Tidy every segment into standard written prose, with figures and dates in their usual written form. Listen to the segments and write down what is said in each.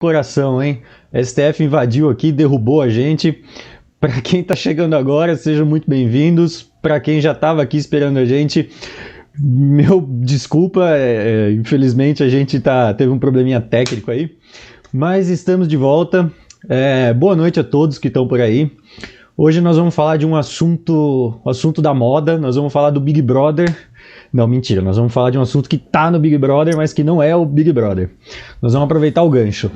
Coração, hein? STF invadiu aqui, derrubou a gente. Para quem está chegando agora, sejam muito bem-vindos. Para quem já estava aqui esperando a gente, meu desculpa, infelizmente a gente teve um probleminha técnico aí, mas estamos de volta. Boa noite a todos que estão por aí. Hoje nós vamos falar de um assunto da moda, nós vamos falar do Big Brother. Não, mentira, nós vamos falar de um assunto que tá no Big Brother, mas que não é o Big Brother. Nós vamos aproveitar o gancho.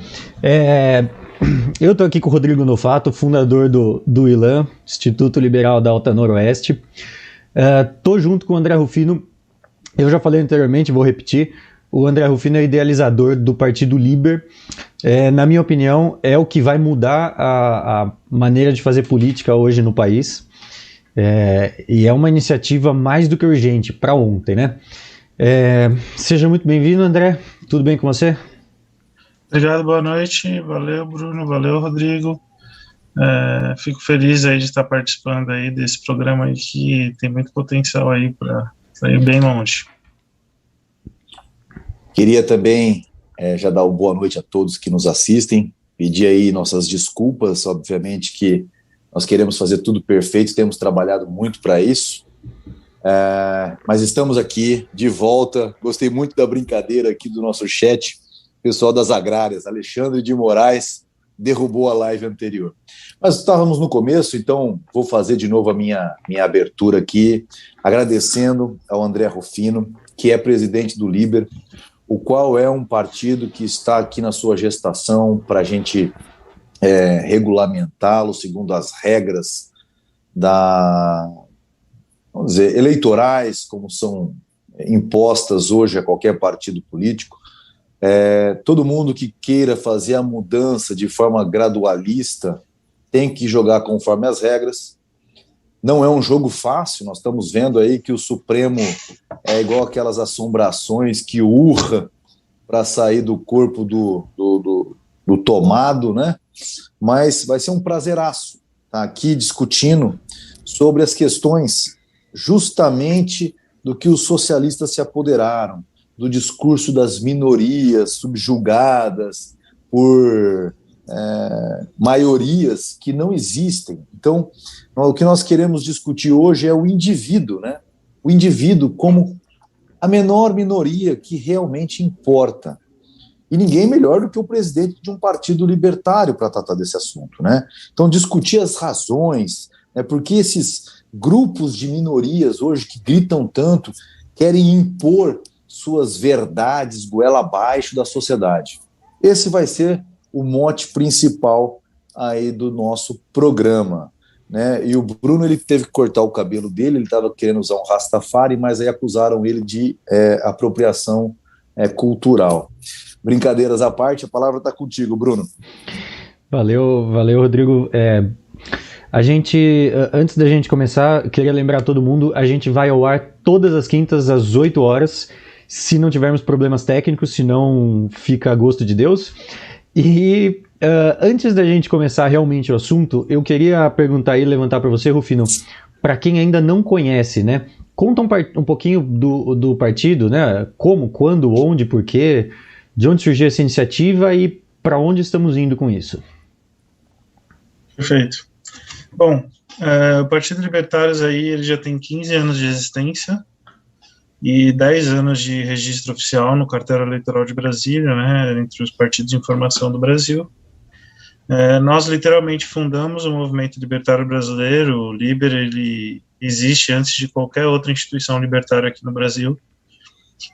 Eu tô aqui com o Rodrigo Nofato, fundador do ILAN, Instituto Liberal da Alta Noroeste. Tô junto com o André Rufino. Eu já falei anteriormente, vou repetir. O André Rufino é idealizador do Partido Liber. Na minha opinião, é o que vai mudar a maneira de fazer política hoje no país. E é uma iniciativa mais do que urgente, para ontem, né? Seja muito bem-vindo, André. Tudo bem com você? Obrigado, boa noite. Valeu, Bruno. Valeu, Rodrigo. Fico feliz aí de estar participando aí desse programa aí que tem muito potencial aí para ir bem longe. Queria também já dar uma boa noite a todos que nos assistem, pedir aí nossas desculpas, obviamente que nós queremos fazer tudo perfeito, temos trabalhado muito para isso, mas estamos aqui de volta. Gostei muito da brincadeira aqui do nosso chat, pessoal das agrárias, Alexandre de Moraes derrubou a live anterior. Mas estávamos no começo, então vou fazer de novo a minha abertura aqui, agradecendo ao André Rufino, que é presidente do Liber, o qual é um partido que está aqui na sua gestação para a gente regulamentá-lo segundo as regras vamos dizer, eleitorais, como são impostas hoje a qualquer partido político. Todo mundo que queira fazer a mudança de forma gradualista tem que jogar conforme as regras. Não é um jogo fácil, nós estamos vendo aí que o Supremo é igual aquelas assombrações que urra para sair do corpo do tomado, né? Mas vai ser um prazeraço estar aqui discutindo sobre as questões justamente do que os socialistas se apoderaram, do discurso das minorias subjugadas por maiorias que não existem. Então, o que nós queremos discutir hoje é o indivíduo, né? O indivíduo como a menor minoria que realmente importa. E ninguém melhor do que o presidente de um partido libertário para tratar desse assunto, né? Então, discutir as razões, por que esses grupos de minorias hoje que gritam tanto querem impor suas verdades goela abaixo da sociedade. Esse vai ser o mote principal aí do nosso programa, né? E o Bruno, ele teve que cortar o cabelo dele, ele estava querendo usar um Rastafari, mas aí acusaram ele de apropriação cultural. Brincadeiras à parte, a palavra está contigo, Bruno. Valeu, Rodrigo. A gente, antes da gente começar, queria lembrar todo mundo, a gente vai ao ar todas as quintas às 8 horas, se não tivermos problemas técnicos, senão fica a gosto de Deus. E antes da gente começar realmente o assunto, eu queria perguntar e levantar para você, Rufino, para quem ainda não conhece, né? Conta um pouquinho do partido, né? Como, quando, onde, por quê, de onde surgiu essa iniciativa e para onde estamos indo com isso. Perfeito. Bom, o Partido Libertários aí, ele já tem 15 anos de existência e 10 anos de registro oficial no cartório eleitoral de Brasília, né, entre os partidos de informação do Brasil. Nós literalmente fundamos o movimento libertário brasileiro. O Liber, ele existe antes de qualquer outra instituição libertária aqui no Brasil,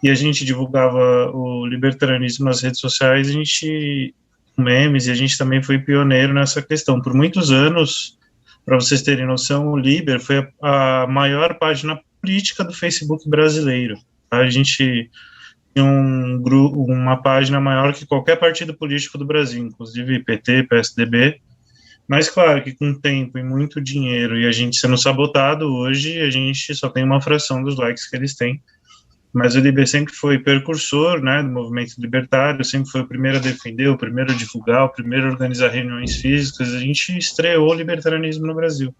e a gente divulgava o libertarianismo nas redes sociais, a gente memes, e a gente também foi pioneiro nessa questão. Por muitos anos, para vocês terem noção, o Liber foi a maior página política do Facebook brasileiro. A gente tinha uma página maior que qualquer partido político do Brasil, inclusive PT, PSDB, mas claro que com tempo e muito dinheiro e a gente sendo sabotado, hoje a gente só tem uma fração dos likes que eles têm. Mas o Liber sempre foi precursor, né, do movimento libertário, sempre foi o primeiro a defender, o primeiro a divulgar, o primeiro a organizar reuniões físicas. A gente estreou o libertarianismo no Brasil.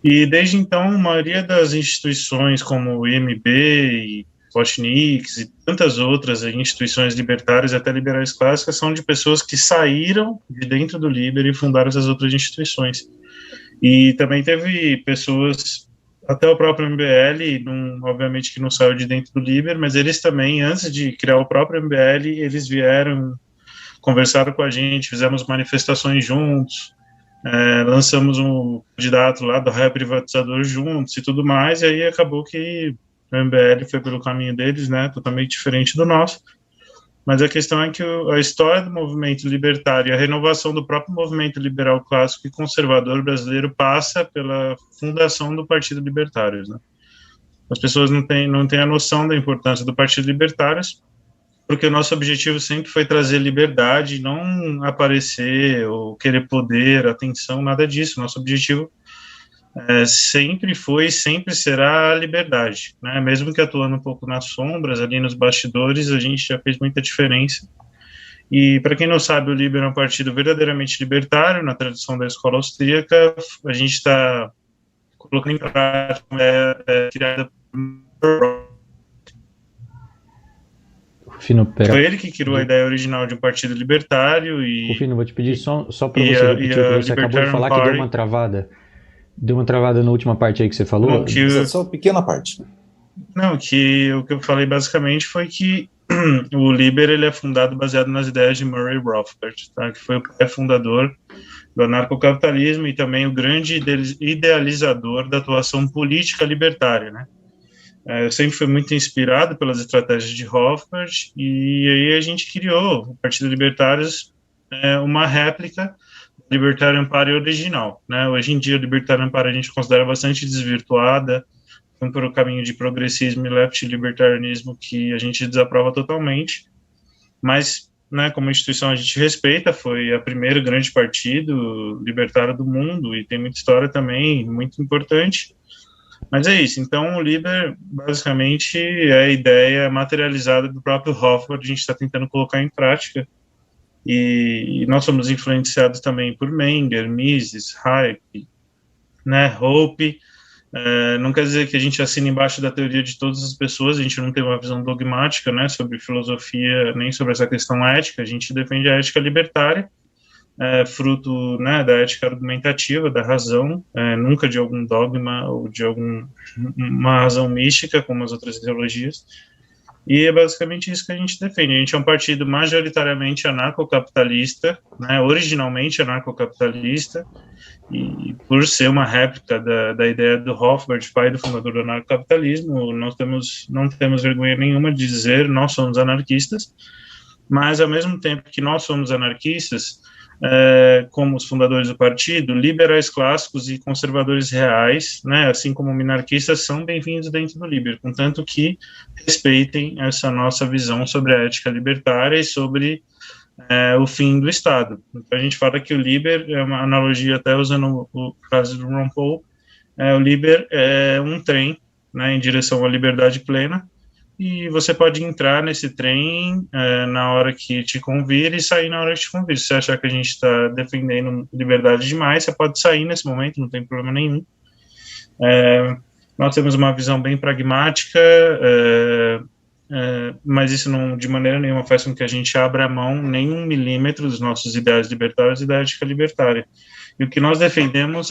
E desde então, a maioria das instituições como o IMB e Spotniks e tantas outras instituições libertárias, até liberais clássicas, são de pessoas que saíram de dentro do Liber e fundaram essas outras instituições. E também teve pessoas, até o próprio MBL, obviamente que não saiu de dentro do Liber, mas eles também, antes de criar o próprio MBL, eles vieram, conversaram com a gente, fizemos manifestações juntos, lançamos um candidato lá do reprivatizador juntos e tudo mais, e aí acabou que o MBL foi pelo caminho deles, né, totalmente diferente do nosso. Mas a questão é que a história do movimento libertário, a renovação do próprio movimento liberal clássico e conservador brasileiro passa pela fundação do Partido Libertários, né? As pessoas não têm a noção da importância do Partido Libertários, porque o nosso objetivo sempre foi trazer liberdade, não aparecer ou querer poder, atenção, nada disso. Nosso objetivo sempre foi e sempre será a liberdade, né? Mesmo que atuando um pouco nas sombras, ali nos bastidores, a gente já fez muita diferença. E, para quem não sabe, o Liber é um partido verdadeiramente libertário, na tradição da escola austríaca. A gente está colocando em prática, criada por... Rufino, pera. Foi ele que criou a ideia original de um partido libertário e... Rufino, vou te pedir só para você repetir o que você acabou de falar, que deu uma travada. Deu uma travada na última parte aí que você falou? Não, só uma pequena parte. Não, o que eu falei basicamente foi que o Liber ele é fundado baseado nas ideias de Murray Rothbard, tá? Que foi o pai fundador do anarcocapitalismo e também o grande idealizador da atuação política libertária, né? Eu sempre fui muito inspirado pelas estratégias de Rothbard e aí a gente criou o Partido Libertários, uma réplica Libertarian Party original, né? Hoje em dia, a Libertarian Party a gente considera bastante desvirtuada, foi por um caminho de progressismo e left libertarianismo que a gente desaprova totalmente, mas, né, como instituição a gente respeita, foi a primeiro grande partido libertário do mundo e tem muita história também, muito importante, mas é isso. Então, o Liber, basicamente, é a ideia materializada do próprio Rothbard, a gente está tentando colocar em prática. E nós somos influenciados também por Menger, Mises, Hayek, né, Hope. Não quer dizer que a gente assina embaixo da teoria de todas as pessoas, a gente não tem uma visão dogmática, né, sobre filosofia, nem sobre essa questão ética, a gente defende a ética libertária, fruto, né, da ética argumentativa, da razão, nunca de algum dogma ou de uma razão mística, como as outras ideologias. E é basicamente isso que a gente defende. A gente é um partido majoritariamente anarcocapitalista, né, originalmente anarcocapitalista, e por ser uma réplica da ideia do Rothbard, pai do fundador do anarcocapitalismo, não temos vergonha nenhuma de dizer nós somos anarquistas, mas ao mesmo tempo que nós somos anarquistas, como os fundadores do partido, liberais clássicos e conservadores reais, né, assim como minarquistas, são bem-vindos dentro do Liber, contanto que respeitem essa nossa visão sobre a ética libertária e sobre o fim do Estado. Então a gente fala que o Liber, é uma analogia até usando o caso do Ron Paul, o Liber é um trem, né, em direção à liberdade plena, e você pode entrar nesse trem na hora que te convir e sair na hora que te convir. Se você achar que a gente está defendendo liberdade demais, você pode sair nesse momento, não tem problema nenhum. Nós temos uma visão bem pragmática, mas isso não, de maneira nenhuma, faz com que a gente abra a mão nem 1 milímetro dos nossos ideais libertários e da ética libertária. E o que nós defendemos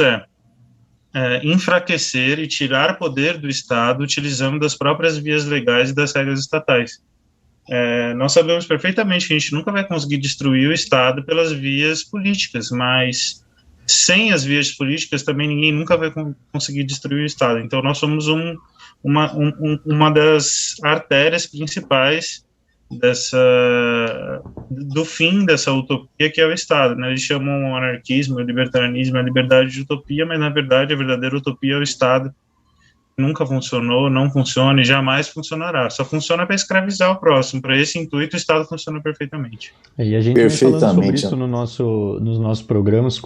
enfraquecer e tirar poder do Estado utilizando das próprias vias legais e das regras estatais. Nós sabemos perfeitamente que a gente nunca vai conseguir destruir o Estado pelas vias políticas, mas sem as vias políticas também ninguém nunca vai conseguir destruir o Estado. Então nós somos uma das artérias principais do fim dessa utopia que é o Estado, né? Eles chamam o anarquismo, o libertarianismo, a liberdade de utopia, mas na verdade a verdadeira utopia é o Estado. Nunca funcionou, não funciona e jamais funcionará. Só funciona para escravizar o próximo. Para esse intuito, o Estado funciona perfeitamente. E a gente vem falando sobre isso nos nossos programas,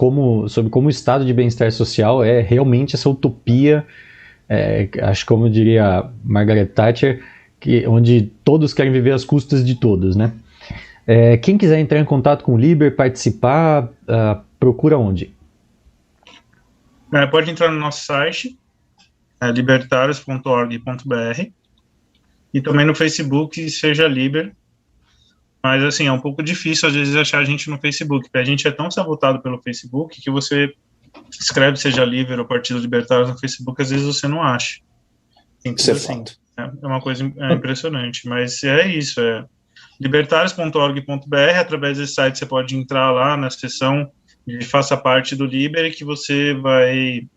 sobre como o estado de bem-estar social é realmente essa utopia, acho que como diria Margaret Thatcher, onde todos querem viver às custas de todos, né? Quem quiser entrar em contato com o Liber, participar, procura onde? Pode entrar no nosso site, libertarios.org.br, e também no Facebook, seja Liber. Mas, assim, é um pouco difícil, às vezes, achar a gente no Facebook, porque a gente é tão sabotado pelo Facebook que você escreve seja Liber ou Partido Libertário no Facebook, às vezes você não acha. Isso é fato. É uma coisa impressionante, mas é isso, libertarios.org.br, através desse site você pode entrar lá na seção de Faça Parte do Liber, que você vai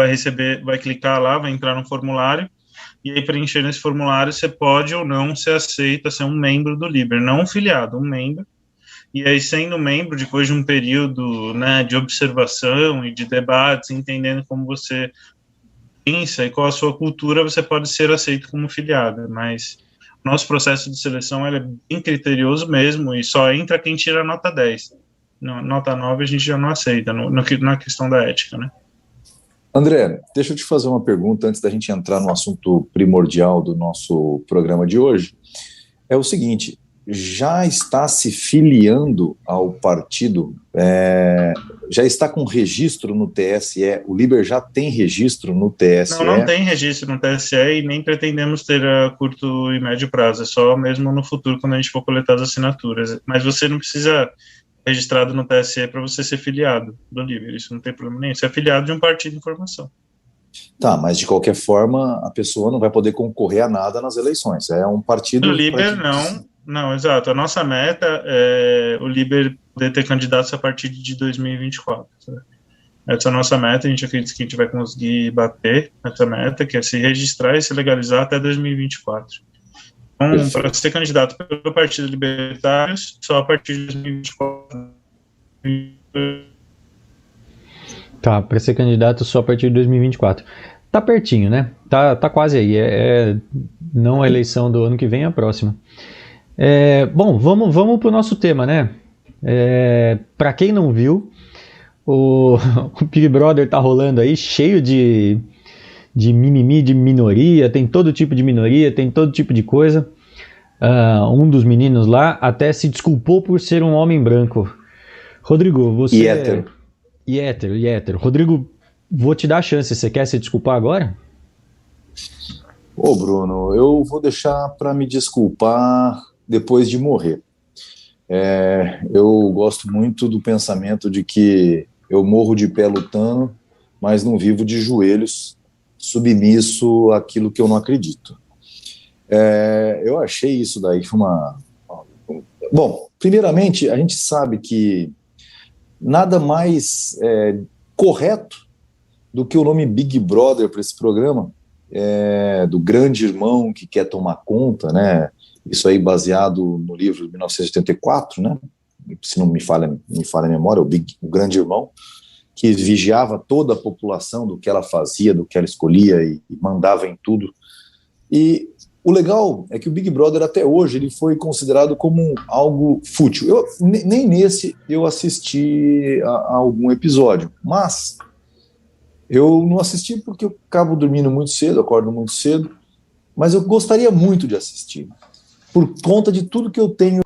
receber, vai clicar lá, vai entrar no formulário, e aí preenchendo esse formulário você pode ou não ser aceito a ser um membro do Liber, não um filiado, um membro. E aí, sendo membro, depois de um período, né, de observação e de debates, entendendo como você pensa e qual a sua cultura, você pode ser aceito como filiado. Mas nosso processo de seleção é bem criterioso mesmo, e só entra quem tira nota 10. Nota 9 a gente já não aceita, na questão da ética, né? André, deixa eu te fazer uma pergunta antes da gente entrar no assunto primordial do nosso programa de hoje. É o seguinte: já está se filiando ao partido, já está com registro no TSE, o Liber já tem registro no TSE? Não tem registro no TSE e nem pretendemos ter a curto e médio prazo, é só mesmo no futuro, quando a gente for coletar as assinaturas. Mas você não precisa registrado no TSE para você ser filiado do Liber, isso não tem problema nenhum, você é filiado de um partido de informação. Tá, mas de qualquer forma a pessoa não vai poder concorrer a nada nas eleições, é um partido... O Liber não, exato, a nossa meta é o Liber poder ter candidatos a partir de 2024. Essa é a nossa meta, a gente acredita que a gente vai conseguir bater essa meta, que é se registrar e se legalizar até 2024. Então, para ser candidato pelo Partido Libertários, só a partir de 2024. Tá, para ser candidato só a partir de 2024. Tá pertinho, né? Tá quase aí. Não a eleição do ano que vem, é a próxima. Bom, vamos pro nosso tema, né? Para quem não viu, o Big Brother tá rolando aí, cheio de mimimi, de minoria, tem todo tipo de minoria, tem todo tipo de coisa. Um dos meninos lá até se desculpou por ser um homem branco. Rodrigo, você... E hétero. E hétero. Rodrigo, vou te dar a chance, você quer se desculpar agora? Ô, Bruno, eu vou deixar para me desculpar depois de morrer. Eu gosto muito do pensamento de que eu morro de pé lutando, mas não vivo de joelhos, submisso àquilo que eu não acredito. Eu achei isso daí Bom, primeiramente, a gente sabe que nada mais correto do que o nome Big Brother para esse programa, do grande irmão que quer tomar conta, né? Isso aí baseado no livro de 1984, né? Se não me falha a memória, o grande irmão, que vigiava toda a população do que ela fazia, do que ela escolhia e mandava em tudo. E o legal é que o Big Brother até hoje ele foi considerado como algo fútil. Nem nesse eu assisti a algum episódio, mas eu não assisti porque eu acabo dormindo muito cedo, acordo muito cedo, mas eu gostaria muito de assistir, por conta de tudo que eu tenho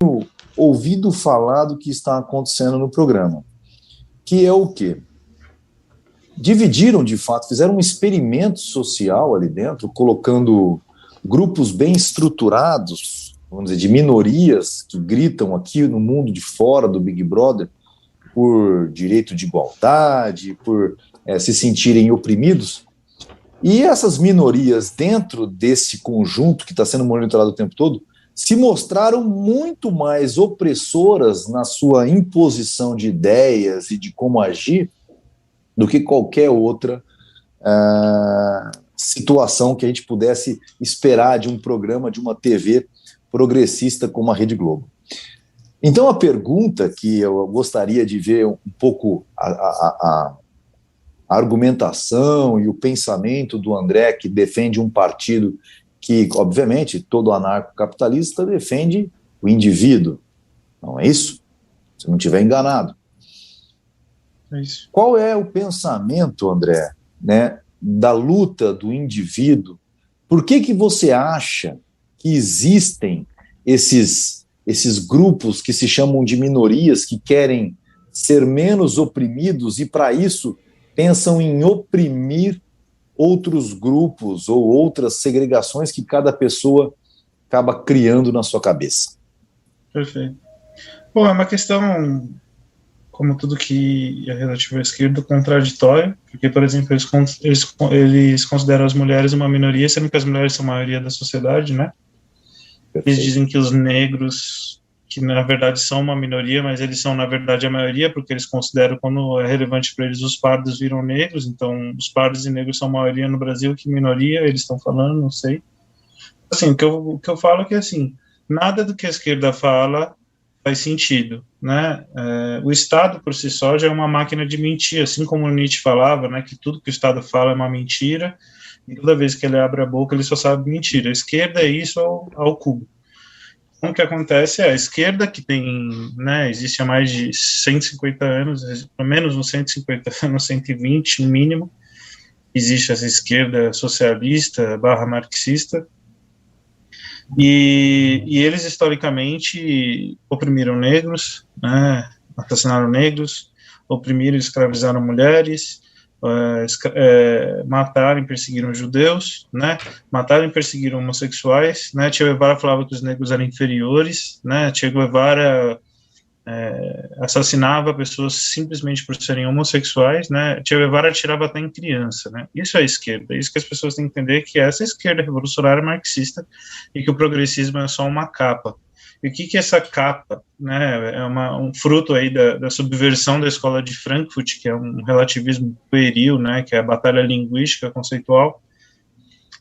ouvido falar do que está acontecendo no programa, que é o quê? Dividiram, de fato, fizeram um experimento social ali dentro, colocando grupos bem estruturados, vamos dizer, de minorias que gritam aqui no mundo de fora do Big Brother por direito de igualdade, por se sentirem oprimidos. E essas minorias, dentro desse conjunto que está sendo monitorado o tempo todo, se mostraram muito mais opressoras na sua imposição de ideias e de como agir do que qualquer outra situação que a gente pudesse esperar de um programa, de uma TV progressista como a Rede Globo. Então a pergunta que eu gostaria de ver um pouco a argumentação e o pensamento do André, que defende um partido que, obviamente, todo anarcocapitalista defende o indivíduo, não é isso? Se não estiver enganado. É isso. Qual é o pensamento, André, né, da luta do indivíduo? Por que você acha que existem esses grupos que se chamam de minorias, que querem ser menos oprimidos e, para isso, pensam em oprimir outros grupos ou outras segregações que cada pessoa acaba criando na sua cabeça. Perfeito. Bom, é uma questão, como tudo que é relativo à esquerda, contraditória, porque, por exemplo, eles consideram as mulheres uma minoria, sendo que as mulheres são a maioria da sociedade, né? Eles dizem que os negros, que na verdade são uma minoria, mas eles são na verdade a maioria, porque eles consideram, quando é relevante para eles, os pardos viram negros, então os pardos e negros são maioria no Brasil, que minoria eles estão falando, não sei. Assim, o que eu falo é que, assim, nada do que a esquerda fala faz sentido, né? O Estado por si só já é uma máquina de mentir, assim como Nietzsche falava, né, que tudo que o Estado fala é uma mentira, e toda vez que ele abre a boca ele só sabe mentira. A esquerda é isso ao cubo. Então, o que acontece é a esquerda, que tem, né, existe há mais de 150 anos, pelo menos uns 150 anos, 120 no mínimo, existe essa esquerda socialista / marxista, e eles historicamente oprimiram negros, né, assassinaram negros, oprimiram e escravizaram mulheres, mataram e perseguiram judeus, né, mataram e perseguiram homossexuais, né, Che Guevara falava que os negros eram inferiores, né, Che Guevara assassinava pessoas simplesmente por serem homossexuais, né, Che Guevara atirava até em criança, né, isso é a esquerda, isso que as pessoas têm que entender, que essa esquerda revolucionária marxista, e que o progressismo é só uma capa. E o que é essa capa, né, é um fruto aí da subversão da escola de Frankfurt, que é um relativismo pueril, né, que é a batalha linguística conceitual.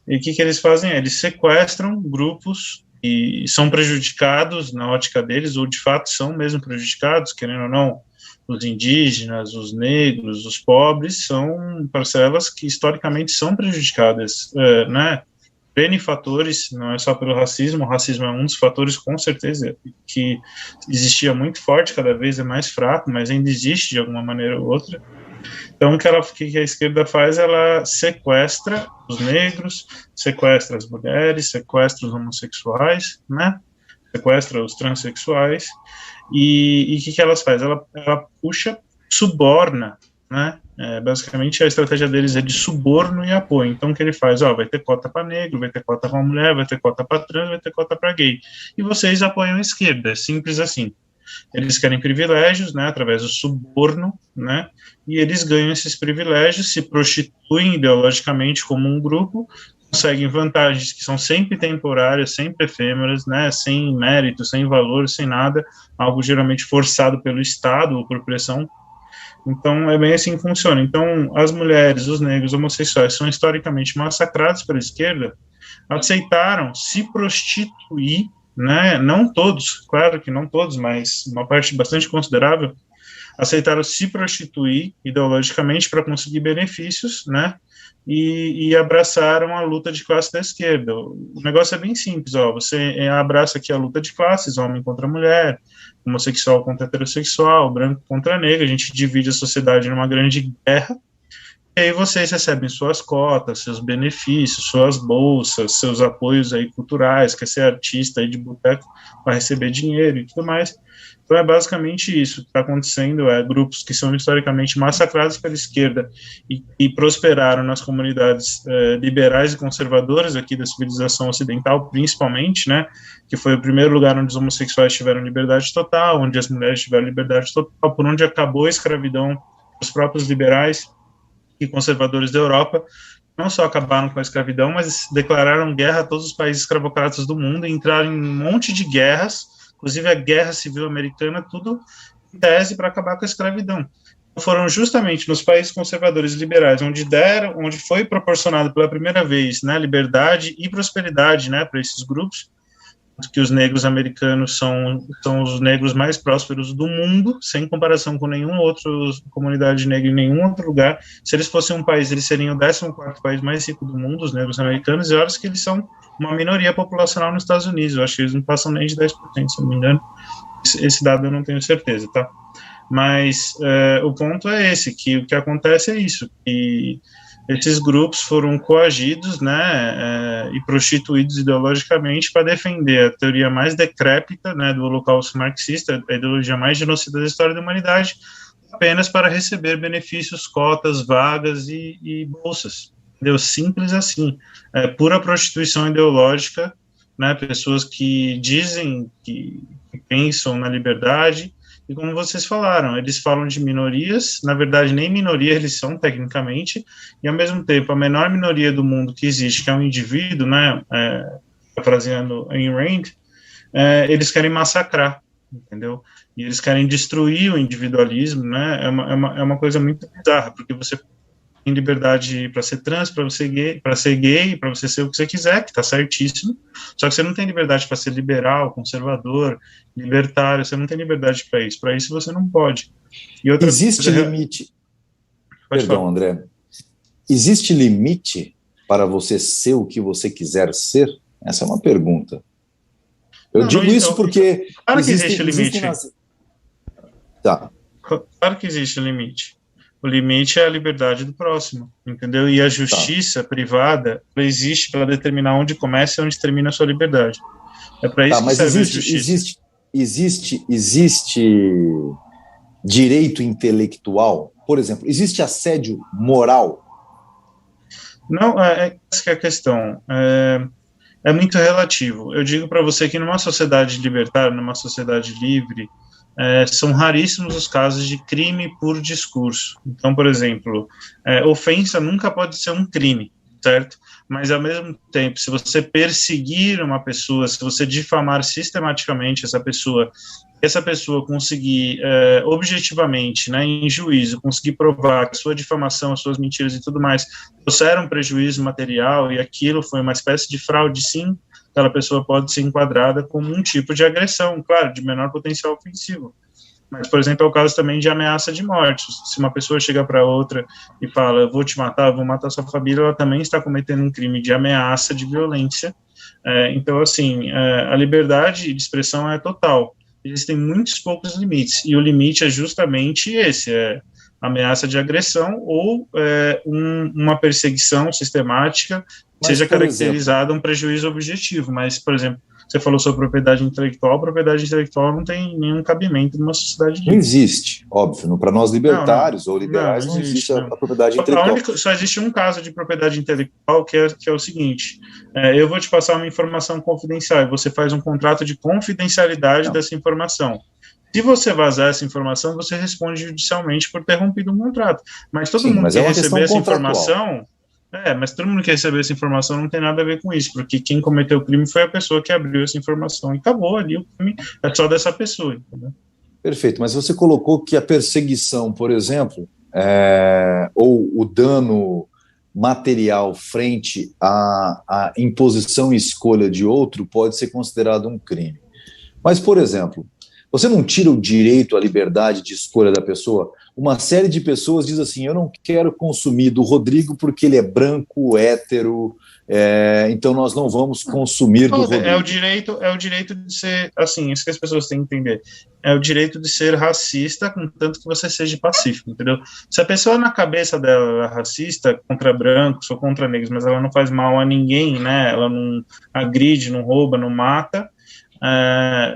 E o que eles fazem? Eles sequestram grupos e são prejudicados na ótica deles, ou de fato são mesmo prejudicados, querendo ou não, os indígenas, os negros, os pobres, são parcelas que historicamente são prejudicadas, né, N fatores, não é só pelo racismo, o racismo é um dos fatores, com certeza, que existia muito forte, cada vez é mais fraco, mas ainda existe de alguma maneira ou outra. Então, o que a esquerda faz? Ela sequestra os negros, sequestra as mulheres, sequestra os homossexuais, né? Sequestra os transexuais, e o que elas fazem? Ela puxa, suborna, né? Basicamente, a estratégia deles é de suborno e apoio. Então, o que ele faz? Vai ter cota para negro, vai ter cota para mulher, vai ter cota para trans, vai ter cota para gay. E vocês apoiam a esquerda, é simples assim. Eles querem privilégios, né, através do suborno, né, e eles ganham esses privilégios, se prostituem ideologicamente como um grupo, conseguem vantagens que são sempre temporárias, sempre efêmeras, né, sem mérito, sem valor, sem nada, algo geralmente forçado pelo Estado ou por pressão. Então, é bem assim que funciona. Então, as mulheres, os negros, os homossexuais são historicamente massacrados pela esquerda, aceitaram se prostituir, né, não todos, claro que não todos, mas uma parte bastante considerável, aceitaram se prostituir ideologicamente para conseguir benefícios, né, e abraçaram a luta de classe da esquerda. O negócio é bem simples, você abraça aqui a luta de classes, homem contra mulher, homossexual contra heterossexual, branco contra negro, a gente divide a sociedade numa grande guerra, e aí vocês recebem suas cotas, seus benefícios, suas bolsas, seus apoios aí culturais, quer ser artista aí de boteco, vai receber dinheiro e tudo mais. Então é basicamente isso que está acontecendo, grupos que são historicamente massacrados pela esquerda e prosperaram nas comunidades liberais e conservadoras aqui da civilização ocidental, principalmente, né, que foi o primeiro lugar onde os homossexuais tiveram liberdade total, onde as mulheres tiveram liberdade total, por onde acabou a escravidão, os próprios liberais e conservadores da Europa não só acabaram com a escravidão, mas declararam guerra a todos os países escravocratas do mundo e entraram em um monte de guerras, inclusive a Guerra Civil Americana, tudo em tese para acabar com a escravidão. Foram justamente nos países conservadores e liberais onde foi proporcionado pela primeira vez, né, liberdade e prosperidade, né, para esses grupos, que os negros americanos são os negros mais prósperos do mundo, sem comparação com nenhuma outra comunidade negra em nenhum outro lugar. Se eles fossem um país, eles seriam o 14º país mais rico do mundo, os negros americanos, e olha que eles são uma minoria populacional nos Estados Unidos, eu acho que eles não passam nem de 10%, se não me engano, esse dado eu não tenho certeza, tá? Mas o ponto é esse, que o que acontece é isso, que esses grupos foram coagidos, né, e prostituídos ideologicamente para defender a teoria mais decrépita, né, do holocausto marxista, a ideologia mais genocida da história da humanidade, apenas para receber benefícios, cotas, vagas e bolsas. Entendeu? Simples assim. Pura prostituição ideológica né, pessoas que dizem que pensam na liberdade, e como vocês falaram, eles falam de minorias, na verdade nem minoria eles são tecnicamente, e ao mesmo tempo a menor minoria do mundo que existe, que é um indivíduo, né, parafraseando Ayn Rand, eles querem massacrar, entendeu? E eles querem destruir o individualismo, né, é uma coisa muito bizarra, porque você tem liberdade para ser trans, para ser gay, para você ser o que você quiser, que está certíssimo. Só que você não tem liberdade para ser liberal, conservador, libertário. Você não tem liberdade para isso. Para isso você não pode. E outra existe coisa, limite? Pode Perdão, falar. André. Existe limite para você ser o que você quiser ser? Essa é uma pergunta. Eu digo isso porque claro que existe limite. Tá. Claro que existe limite. O limite é a liberdade do próximo, entendeu? E a justiça privada existe para determinar onde começa e onde termina a sua liberdade. É para isso que serve a justiça. Existe direito intelectual? Por exemplo, existe assédio moral? Não, essa que é a questão. É muito relativo. Eu digo para você que numa sociedade libertária, numa sociedade livre, são raríssimos os casos de crime por discurso. Então, por exemplo, ofensa nunca pode ser um crime, certo? Mas, ao mesmo tempo, se você perseguir uma pessoa, se você difamar sistematicamente essa pessoa conseguir, objetivamente, né, em juízo, conseguir provar que a sua difamação, as suas mentiras e tudo mais trouxeram prejuízo material e aquilo foi uma espécie de fraude, sim, aquela pessoa pode ser enquadrada como um tipo de agressão, claro, de menor potencial ofensivo. Mas, por exemplo, é o caso também de ameaça de morte. Se uma pessoa chega para outra e fala, eu vou te matar, eu vou matar sua família, ela também está cometendo um crime de ameaça, de violência. Então, assim, a liberdade de expressão é total. Existem muitos poucos limites, e o limite é justamente esse, ameaça de agressão ou uma perseguição sistemática, que seja caracterizada um prejuízo objetivo. Mas, por exemplo, você falou sobre propriedade intelectual não tem nenhum cabimento numa sociedade livre. Não existe, óbvio. Para nós libertários ou liberais não existe a propriedade intelectual. Só existe um caso de propriedade intelectual que é o seguinte, eu vou te passar uma informação confidencial e você faz um contrato de confidencialidade dessa informação. Se você vazar essa informação, você responde judicialmente por ter rompido um contrato. Mas todo mundo que receber essa informação... mas todo mundo que recebeu essa informação não tem nada a ver com isso, porque quem cometeu o crime foi a pessoa que abriu essa informação e acabou ali, o crime é só dessa pessoa, entendeu? Perfeito, mas você colocou que a perseguição, por exemplo, ou o dano material frente à imposição e escolha de outro pode ser considerado um crime. Mas, por exemplo, você não tira o direito à liberdade de escolha da pessoa? Uma série de pessoas diz assim, eu não quero consumir do Rodrigo porque ele é branco, hétero, então nós não vamos consumir do Rodrigo. É o direito de ser, assim, isso que as pessoas têm que entender, é o direito de ser racista, contanto que você seja pacífico, entendeu? Se a pessoa na cabeça dela é racista contra brancos ou contra negros, mas ela não faz mal a ninguém, né, ela não agride, não rouba, não mata,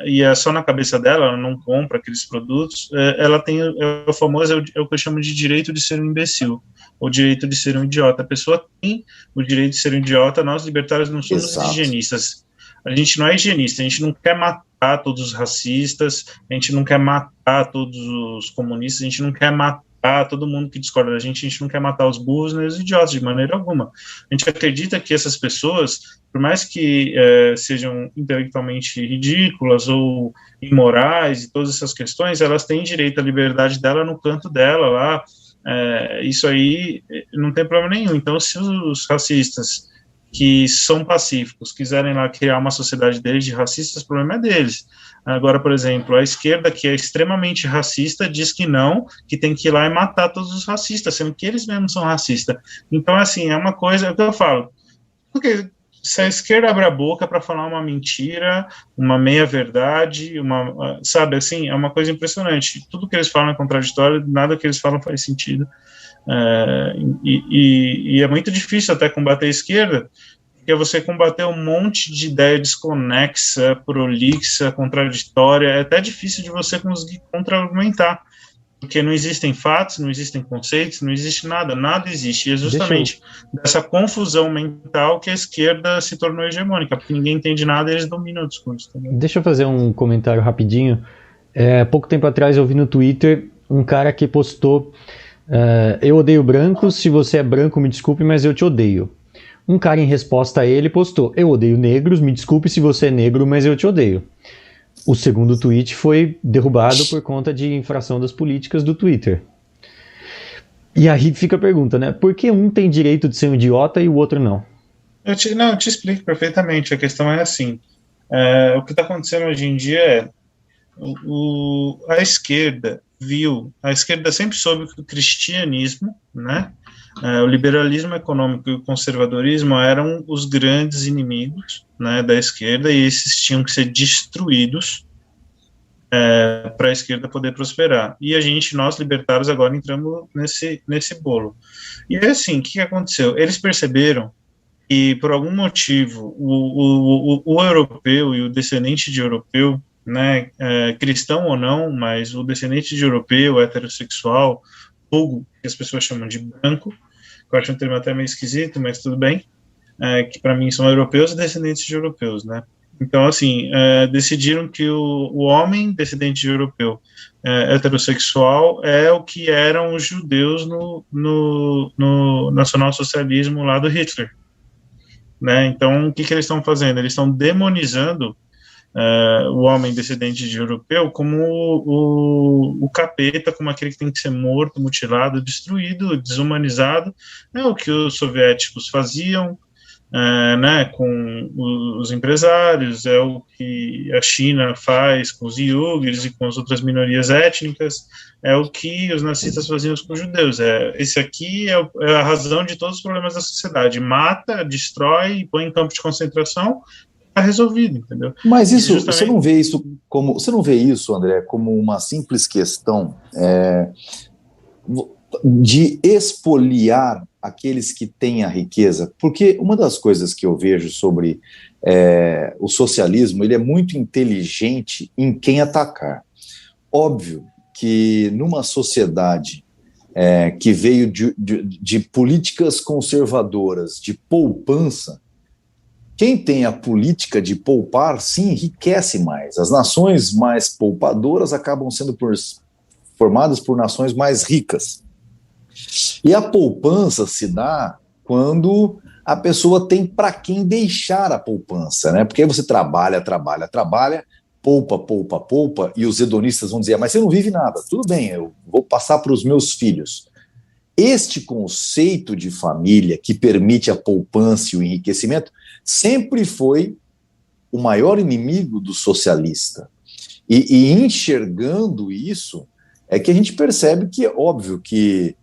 e é só na cabeça dela, ela não compra aqueles produtos, ela tem o famoso, é o que eu chamo de direito de ser um imbecil, o direito de ser um idiota. A pessoa tem o direito de ser um idiota, nós libertários não somos higienistas, a gente não é higienista, a gente não quer matar todos os racistas, a gente não quer matar todos os comunistas, a gente não quer matar todo mundo que discorda da gente, a gente não quer matar os burros nem os idiotas, de maneira alguma. A gente acredita que essas pessoas, por mais que sejam intelectualmente ridículas ou imorais e todas essas questões, elas têm direito à liberdade dela no canto dela lá, isso aí não tem problema nenhum. Então, se os racistas que são pacíficos quiserem lá criar uma sociedade deles de racistas, o problema é deles. Agora, por exemplo, a esquerda, que é extremamente racista, diz que não, que tem que ir lá e matar todos os racistas, sendo que eles mesmos são racistas. Então, assim, é uma coisa, é o que eu falo, porque se a esquerda abre a boca para falar uma mentira, uma meia-verdade, sabe, assim, é uma coisa impressionante. Tudo que eles falam é contraditório, nada que eles falam faz sentido. E é muito difícil até combater a esquerda, porque você combater um monte de ideia desconexa, prolixa, contraditória, é até difícil de você conseguir contra-argumentar, Porque não existem fatos, não existem conceitos, não existe nada, nada existe. E é justamente dessa confusão mental que a esquerda se tornou hegemônica, porque ninguém entende nada e eles dominam o discurso. Também. Deixa eu fazer um comentário rapidinho. Pouco tempo atrás eu vi no Twitter um cara que postou: eu odeio brancos, se você é branco me desculpe, mas eu te odeio. Um cara em resposta a ele postou: eu odeio negros, me desculpe se você é negro, mas eu te odeio. O segundo tweet foi derrubado por conta de infração das políticas do Twitter. E aí fica a pergunta, né? Por que um tem direito de ser um idiota e o outro não? Eu te explico perfeitamente. A questão é assim. O que está acontecendo hoje em dia é a esquerda sempre soube que o cristianismo, né, o liberalismo econômico e o conservadorismo eram os grandes inimigos, né, da esquerda, e esses tinham que ser destruídos para a esquerda poder prosperar. E nós libertários agora entramos nesse bolo. E é assim, o que aconteceu? Eles perceberam que, por algum motivo, o europeu e o descendente de europeu, né, cristão ou não, mas o descendente de europeu, heterossexual, vulgo, que as pessoas chamam de branco, que eu acho um termo até meio esquisito, mas tudo bem, que para mim são europeus e descendentes de europeus, né? Então, assim, decidiram que o homem descendente de europeu heterossexual é o que eram os judeus no nacionalsocialismo lá do Hitler, né? Então, o que eles estão fazendo? Eles estão demonizando o homem descendente de europeu como o capeta, como aquele que tem que ser morto, mutilado, destruído, desumanizado, é o que os soviéticos faziam, né, com os empresários, é o que a China faz com os iugures e com as outras minorias étnicas, é o que os nazistas faziam com os judeus. Esse aqui é a razão de todos os problemas da sociedade: mata, destrói, põe em campo de concentração. Está resolvido, entendeu? Mas isso, justamente... você não vê isso, André, como uma simples questão de expoliar aqueles que têm a riqueza? Porque uma das coisas que eu vejo sobre o socialismo, ele é muito inteligente em quem atacar. Óbvio que numa sociedade que veio de políticas conservadoras, de poupança, quem tem a política de poupar, sim, enriquece mais. As nações mais poupadoras acabam sendo formadas por nações mais ricas. E a poupança se dá quando a pessoa tem para quem deixar a poupança, né? Porque aí você trabalha, poupa, e os hedonistas vão dizer: mas você não vive nada. Tudo bem, eu vou passar para os meus filhos. Este conceito de família que permite a poupança e o enriquecimento sempre foi o maior inimigo do socialista. E enxergando isso, é que a gente percebe que é óbvio que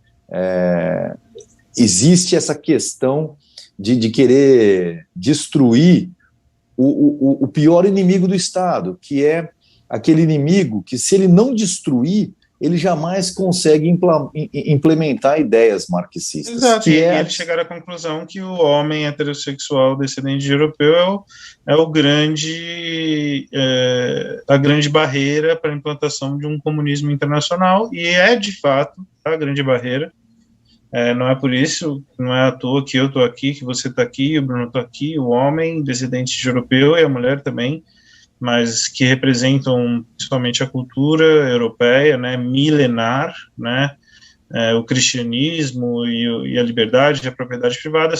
existe essa questão de querer destruir o pior inimigo do Estado, que é aquele inimigo que, se ele não destruir, ele jamais consegue implementar ideias marxistas. Exato, e eles chegaram à conclusão que o homem heterossexual descendente de europeu é a grande barreira para a implantação de um comunismo internacional, e é, de fato, a grande barreira. Não é por isso, não é à toa que eu estou aqui, que você está aqui, o Bruno está aqui, o homem descendente de europeu e a mulher também, mas que representam principalmente a cultura europeia, né, milenar, né, o cristianismo e a liberdade e a propriedade privada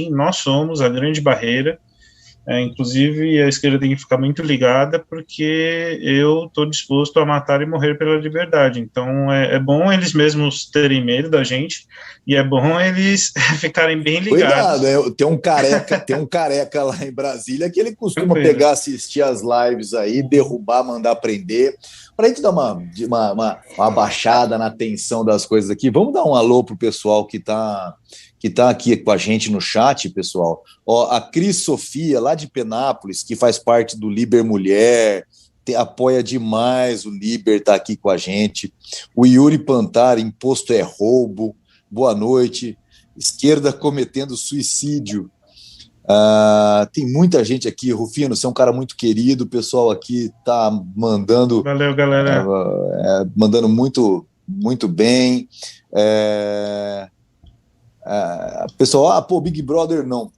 nós somos a grande barreira. Inclusive, a esquerda tem que ficar muito ligada, porque eu estou disposto a matar e morrer pela liberdade. Então, é bom eles mesmos terem medo da gente, e é bom eles ficarem bem ligados. Cuidado, tem um careca lá em Brasília que ele costuma pegar, assistir as lives aí, derrubar, mandar prender. Para a gente dar uma baixada na tensão das coisas aqui, vamos dar um alô pro pessoal que está aqui com a gente no chat, pessoal. Ó, a Cris Sofia, lá de Penápolis, que faz parte do Liber Mulher, apoia demais o Liber, está aqui com a gente. O Yuri Pantar, imposto é roubo. Boa noite. Esquerda cometendo suicídio. Tem muita gente aqui. Rufino, você é um cara muito querido. O pessoal aqui está mandando... Valeu, galera. Mandando muito muito bem. Pessoal, Big Brother não.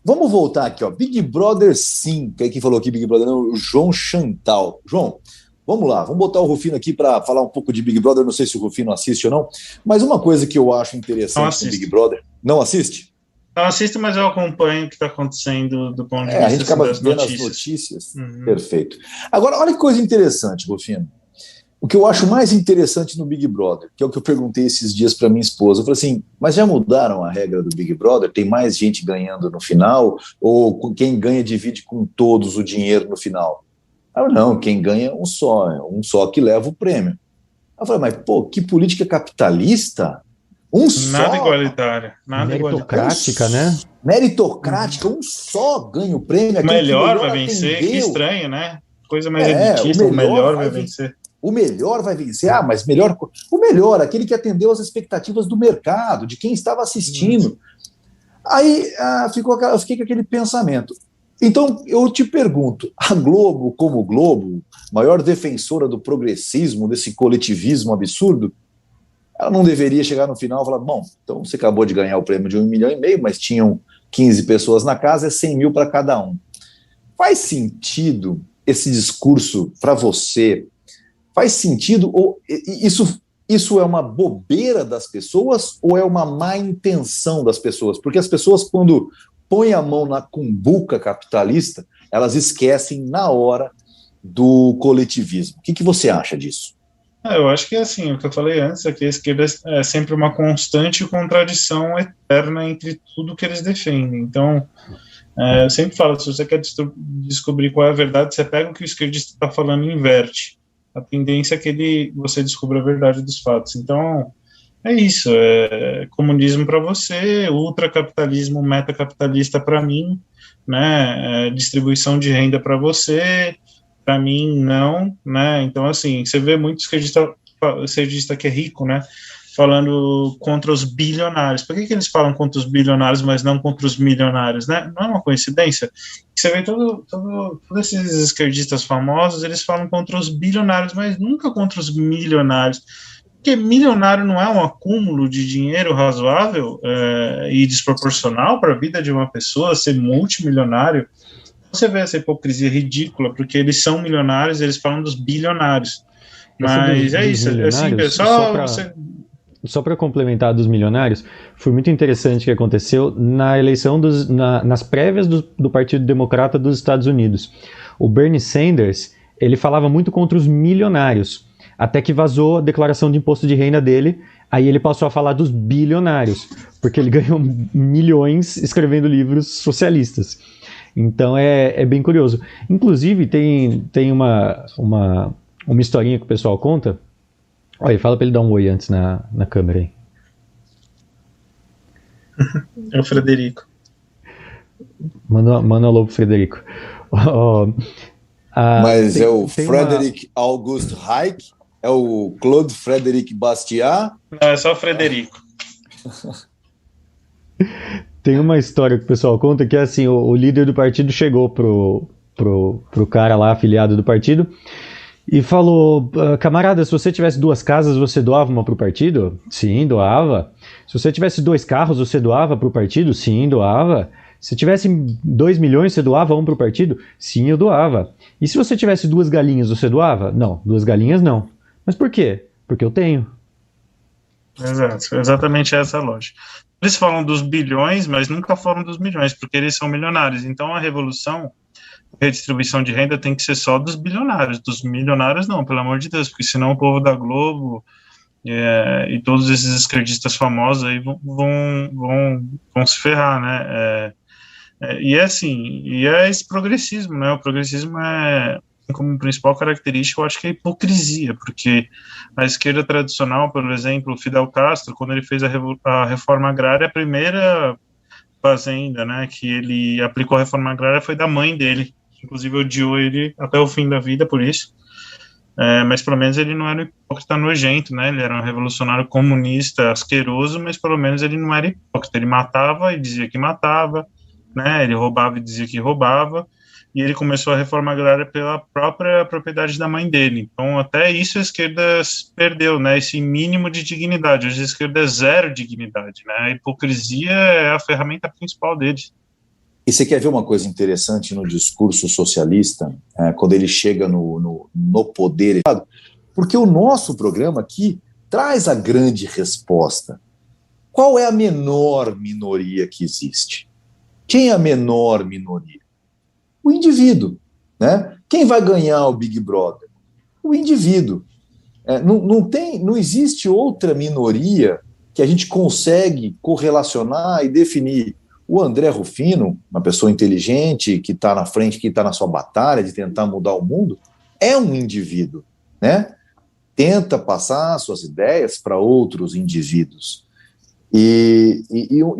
Vamos voltar aqui, ó. Big Brother sim. Quem falou aqui Big Brother não? O João Chantal. João, vamos lá, vamos botar o Rufino aqui para falar um pouco de Big Brother. Não sei se o Rufino assiste ou não, mas uma coisa que eu acho interessante no Big Brother. Não assiste? Não assisto, mas eu acompanho o que está acontecendo do ponto de vista a gente acaba das vendo notícias. As notícias. Perfeito. Agora, olha que coisa interessante, Rufino. O que eu acho mais interessante no Big Brother, que é o que eu perguntei esses dias para minha esposa, eu falei assim, mas já mudaram a regra do Big Brother? Tem mais gente ganhando no final? Ou quem ganha divide com todos o dinheiro no final? Não, quem ganha é um só que leva o prêmio. Eu falei, mas que política capitalista? Nada igualitária. Meritocrática, né? Meritocrática, um só ganha o prêmio. O melhor vai vencer, que estranho, né? Coisa mais elitista, o melhor vai vencer. O melhor vai vencer, mas o melhor, aquele que atendeu às expectativas do mercado, de quem estava assistindo. Aí eu fiquei com aquele pensamento. Então, eu te pergunto, a Globo, como Globo, maior defensora do progressismo, desse coletivismo absurdo, ela não deveria chegar no final e falar, bom, então você acabou de ganhar o prêmio de 1,5 milhão, mas tinham 15 pessoas na casa, é 100 mil para cada um. Faz sentido esse discurso para você? Faz sentido? Ou isso é uma bobeira das pessoas ou é uma má intenção das pessoas? Porque as pessoas, quando põem a mão na cumbuca capitalista, elas esquecem na hora do coletivismo. O que você acha disso? Eu acho que assim, o que eu falei antes é que a esquerda é sempre uma constante contradição eterna entre tudo que eles defendem. Então, eu sempre falo, se você quer descobrir qual é a verdade, você pega o que o esquerdista está falando e inverte. A tendência é que você descubra a verdade dos fatos. Então, é isso, é comunismo para você, ultracapitalismo, metacapitalista para mim, né, distribuição de renda para você, para mim não, né, então assim, você vê muito esquerdista que é rico, né, falando contra os bilionários. Por que eles falam contra os bilionários, mas não contra os milionários, né? Não é uma coincidência? Você vê todos esses esquerdistas famosos, eles falam contra os bilionários, mas nunca contra os milionários. Porque milionário não é um acúmulo de dinheiro razoável e desproporcional para a vida de uma pessoa ser multimilionário? Você vê essa hipocrisia ridícula, porque eles são milionários, eles falam dos bilionários. Mas é isso, assim, pessoal... Só para complementar dos milionários, foi muito interessante o que aconteceu na eleição nas prévias do Partido Democrata dos Estados Unidos. O Bernie Sanders, ele falava muito contra os milionários, até que vazou a declaração de imposto de renda dele, aí ele passou a falar dos bilionários, porque ele ganhou milhões escrevendo livros socialistas. Então é bem curioso. Inclusive tem uma historinha que o pessoal conta. Olha, fala para ele dar um oi antes na câmera aí. É o Frederico. Manda um alô pro Frederico. Mas é o Frederic August Reich? É o Claude Frederic Bastiat? Não, é só o Frederico. Tem uma história que o pessoal conta que é assim, o líder do partido chegou pro cara lá, afiliado do partido, e falou, camarada, se você tivesse 2 casas, você doava uma pro partido? Sim, doava. Se você tivesse 2 carros, você doava pro partido? Sim, doava. Se tivesse 2 milhões, você doava um pro partido? Sim, eu doava. E se você tivesse 2 galinhas, você doava? Não, 2 galinhas não. Mas por quê? Porque eu tenho. Exato, exatamente essa a lógica. Eles falam dos bilhões, mas nunca falam dos milhões, porque eles são milionários. Então a revolução, a redistribuição de renda tem que ser só dos bilionários, dos milionários não, pelo amor de Deus, porque senão o povo da Globo e todos esses esquerdistas famosos aí vão se ferrar, né? E é assim, e é esse progressismo, né? O progressismo como principal característica, eu acho que é a hipocrisia, porque a esquerda tradicional, por exemplo, Fidel Castro, quando ele fez a reforma agrária, a primeira fazenda, né, que ele aplicou a reforma agrária foi da mãe dele, inclusive odiou ele até o fim da vida por isso, mas pelo menos ele não era um hipócrita nojento, né, ele era um revolucionário comunista asqueroso, mas pelo menos ele não era hipócrita, ele matava e dizia que matava, né, ele roubava e dizia que roubava, e ele começou a reforma agrária pela própria propriedade da mãe dele. Então, até isso a esquerda perdeu, né, esse mínimo de dignidade. Hoje a esquerda é zero dignidade, né, a hipocrisia é a ferramenta principal deles. E você quer ver uma coisa interessante no discurso socialista, quando ele chega no poder? Porque o nosso programa aqui traz a grande resposta. Qual é a menor minoria que existe? Quem é a menor minoria? O indivíduo, né? Quem vai ganhar o Big Brother? O indivíduo. Não existe outra minoria que a gente consegue correlacionar e definir. O André Rufino, uma pessoa inteligente, que está na frente, que está na sua batalha de tentar mudar o mundo, é um indivíduo, né? Tenta passar suas ideias para outros indivíduos. E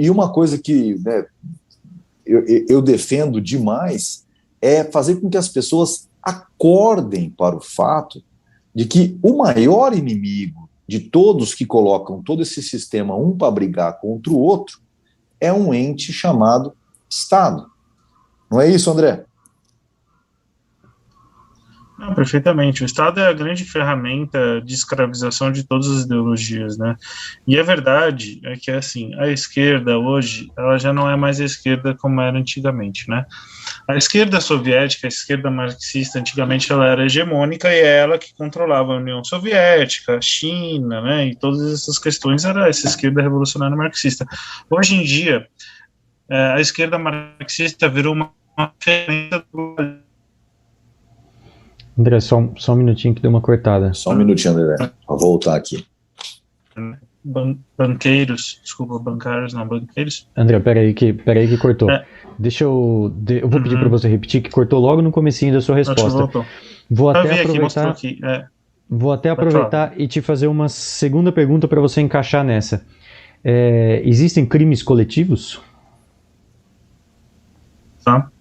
uma coisa que, né, eu defendo demais é fazer com que as pessoas acordem para o fato de que o maior inimigo de todos que colocam todo esse sistema um para brigar contra o outro é um ente chamado Estado. Não é isso, André? Não, perfeitamente. O Estado é a grande ferramenta de escravização de todas as ideologias, né? E a verdade é que, assim, a esquerda hoje, ela já não é mais a esquerda como era antigamente, né? A esquerda soviética, a esquerda marxista, antigamente ela era hegemônica e é ela que controlava a União Soviética, a China, né? E todas essas questões era essa esquerda revolucionária marxista. Hoje em dia, a esquerda marxista virou uma ferramenta do... André, só um minutinho que deu uma cortada. Só um minutinho, André, vou voltar aqui. Bancários. André, peraí que cortou. Eu vou pedir para você repetir, que cortou logo no comecinho da sua resposta. Vou até aproveitar e te fazer uma segunda pergunta para você encaixar nessa. Existem crimes coletivos? Tá.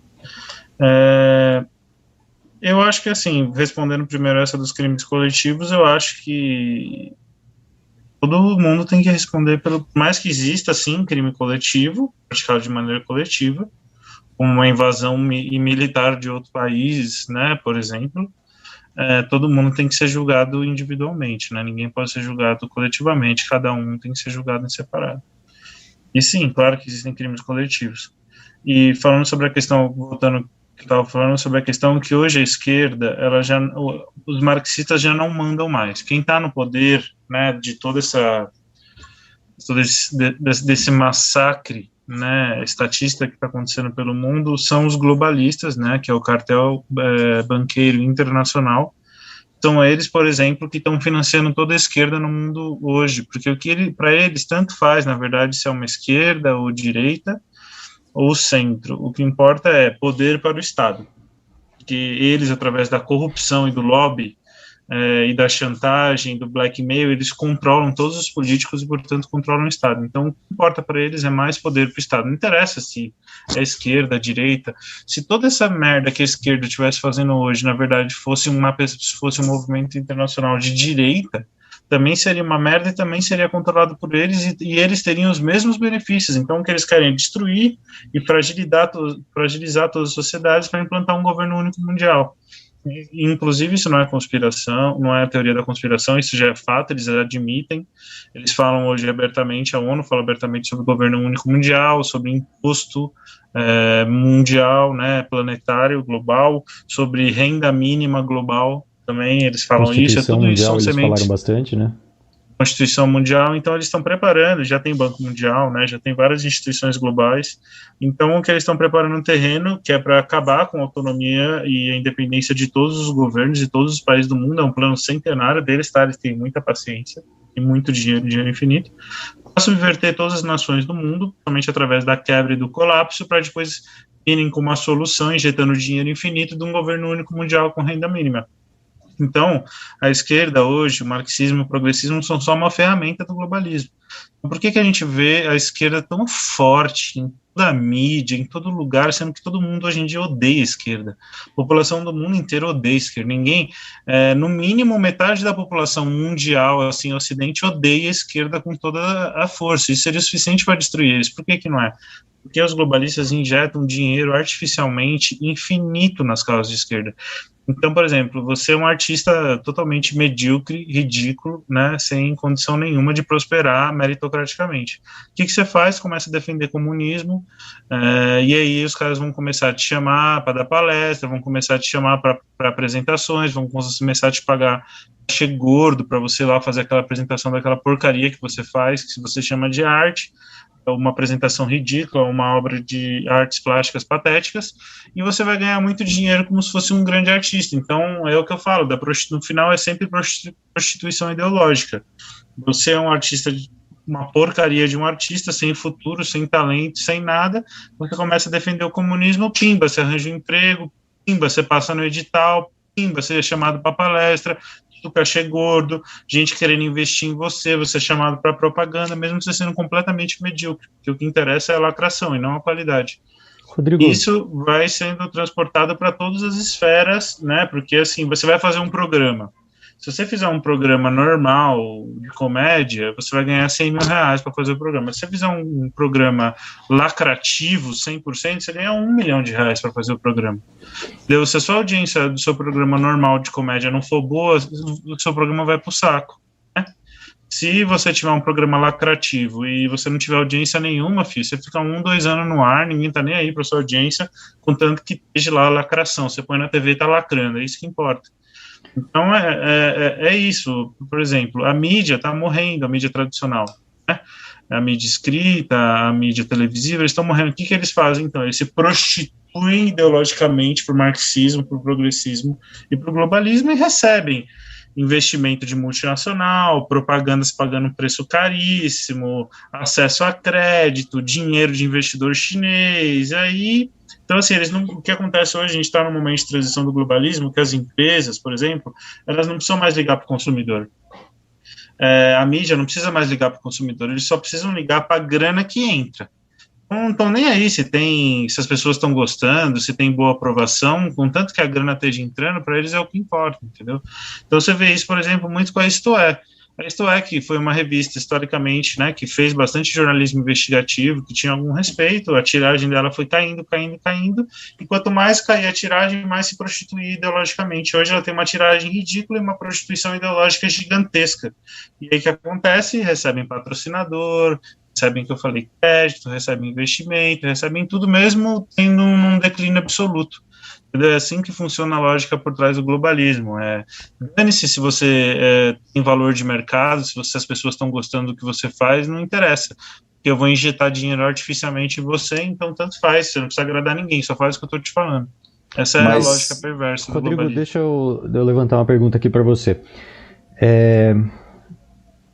Eu acho que, assim, respondendo primeiro essa dos crimes coletivos, eu acho que todo mundo tem que responder por mais que exista, sim, crime coletivo, praticado de maneira coletiva, como uma invasão militar de outro país, né, por exemplo, todo mundo tem que ser julgado individualmente, né, ninguém pode ser julgado coletivamente, cada um tem que ser julgado em separado. E sim, claro que existem crimes coletivos. E falando sobre a questão, voltando que estava falando sobre a questão que hoje a esquerda, os marxistas já não mandam mais. Quem está no poder, né, de desse massacre, né, estatista que está acontecendo pelo mundo, são os globalistas, né, que é o cartel banqueiro internacional. São eles, por exemplo, que estão financiando toda a esquerda no mundo hoje, porque para eles tanto faz, na verdade, se é uma esquerda ou direita, ou centro. O que importa é poder para o Estado. Que eles, através da corrupção e do lobby, e da chantagem, do blackmail, eles controlam todos os políticos e, portanto, controlam o Estado. Então, o que importa para eles é mais poder para o Estado. Não interessa se é esquerda, direita. Se toda essa merda que a esquerda estivesse fazendo hoje, na verdade, fosse um movimento internacional de direita, também seria uma merda e também seria controlado por eles e eles teriam os mesmos benefícios. Então, o que eles querem é destruir e fragilizar todas as sociedades para implantar um governo único mundial. E, inclusive, isso não é conspiração, não é a teoria da conspiração, isso já é fato, eles admitem. Eles falam hoje abertamente, a ONU fala abertamente sobre o governo único mundial, sobre imposto mundial, né, planetário, global, sobre renda mínima global. Também eles falam isso, tudo mundial, isso são sementes. Eles falaram bastante, né? Constituição Mundial, então eles estão preparando, já tem Banco Mundial, né, já tem várias instituições globais, então o que eles estão preparando um terreno que é para acabar com a autonomia e a independência de todos os governos e todos os países do mundo, é um plano centenário deles, tá, eles têm muita paciência e muito dinheiro infinito, para subverter todas as nações do mundo, somente através da quebra e do colapso, para depois irem com uma solução, injetando dinheiro infinito de um governo único mundial com renda mínima. Então, a esquerda hoje, o marxismo e o progressismo são só uma ferramenta do globalismo. Por que a gente vê a esquerda tão forte em da mídia, em todo lugar, sendo que todo mundo hoje em dia odeia a esquerda. A população do mundo inteiro odeia a esquerda. Ninguém, no mínimo, metade da população mundial, assim, ocidente, odeia a esquerda com toda a força. Isso seria suficiente para destruir eles. Por que que não é? Porque os globalistas injetam dinheiro artificialmente infinito nas causas de esquerda. Então, por exemplo, você é um artista totalmente medíocre, ridículo, né, sem condição nenhuma de prosperar meritocraticamente. O que você faz? Começa a defender comunismo, e aí os caras vão começar a te chamar para dar palestra, vão começar a te chamar para apresentações, vão começar a te pagar cachê gordo para você lá fazer aquela apresentação daquela porcaria que você faz, que você chama de arte, uma apresentação ridícula, uma obra de artes plásticas patéticas, e você vai ganhar muito dinheiro como se fosse um grande artista. Então, é o que eu falo, no final é sempre prostituição ideológica. Você é um artista, uma porcaria de um artista, sem futuro, sem talento, sem nada, você começa a defender o comunismo, pimba, você arranja um emprego, pimba, você passa no edital, pimba, você é chamado para palestra, do cachê gordo, gente querendo investir em você, você é chamado para propaganda, mesmo você sendo completamente medíocre, porque o que interessa é a lacração e não a qualidade. Rodrigo. Isso vai sendo transportado para todas as esferas, né? Porque assim, você vai fazer um programa. Se você fizer um programa normal de comédia, você vai ganhar 100 mil reais para fazer o programa. Se você fizer um programa lacrativo, 100%, você ganha 1 milhão de reais para fazer o programa. Se a sua audiência do seu programa normal de comédia não for boa, o seu programa vai para o saco. Né? Se você tiver um programa lacrativo e você não tiver audiência nenhuma, filho, você fica 1, 2 anos no ar, ninguém tá nem aí para sua audiência, contanto que esteja lá a lacração. Você põe na TV e tá lacrando, é isso que importa. Então, é isso. Por exemplo, a mídia está morrendo, a mídia tradicional, né? A mídia escrita, a mídia televisiva, eles estão morrendo. O que eles fazem, então? Eles se prostituem ideologicamente para o marxismo, para o progressismo e para o globalismo e recebem investimento de multinacional, propagandas pagando um preço caríssimo, acesso a crédito, dinheiro de investidor chinês, aí... Então, assim, o que acontece hoje, a gente está num momento de transição do globalismo, que as empresas, por exemplo, elas não precisam mais ligar para o consumidor. A mídia não precisa mais ligar para o consumidor, eles só precisam ligar para a grana que entra. Não estão nem aí se as pessoas estão gostando, se tem boa aprovação, contanto que a grana esteja entrando, para eles é o que importa, entendeu? Então, você vê isso, por exemplo, muito com a Isto É. A Isto É, que foi uma revista, historicamente, né, que fez bastante jornalismo investigativo, que tinha algum respeito, a tiragem dela foi caindo, e quanto mais caía a tiragem, mais se prostituía ideologicamente. Hoje ela tem uma tiragem ridícula e uma prostituição ideológica gigantesca. E aí o que acontece? Recebem patrocinador, recebem, que eu falei, crédito, recebem investimento, recebem tudo mesmo tendo um declínio absoluto. É assim que funciona a lógica por trás do globalismo. Dane-se se você tem valor de mercado, se as pessoas estão gostando do que você faz, não interessa. Porque eu vou injetar dinheiro artificialmente em você, então tanto faz, você não precisa agradar ninguém, só faz o que eu estou te falando. Essa é a lógica perversa do Rodrigo, globalismo. deixa eu levantar uma pergunta aqui para você.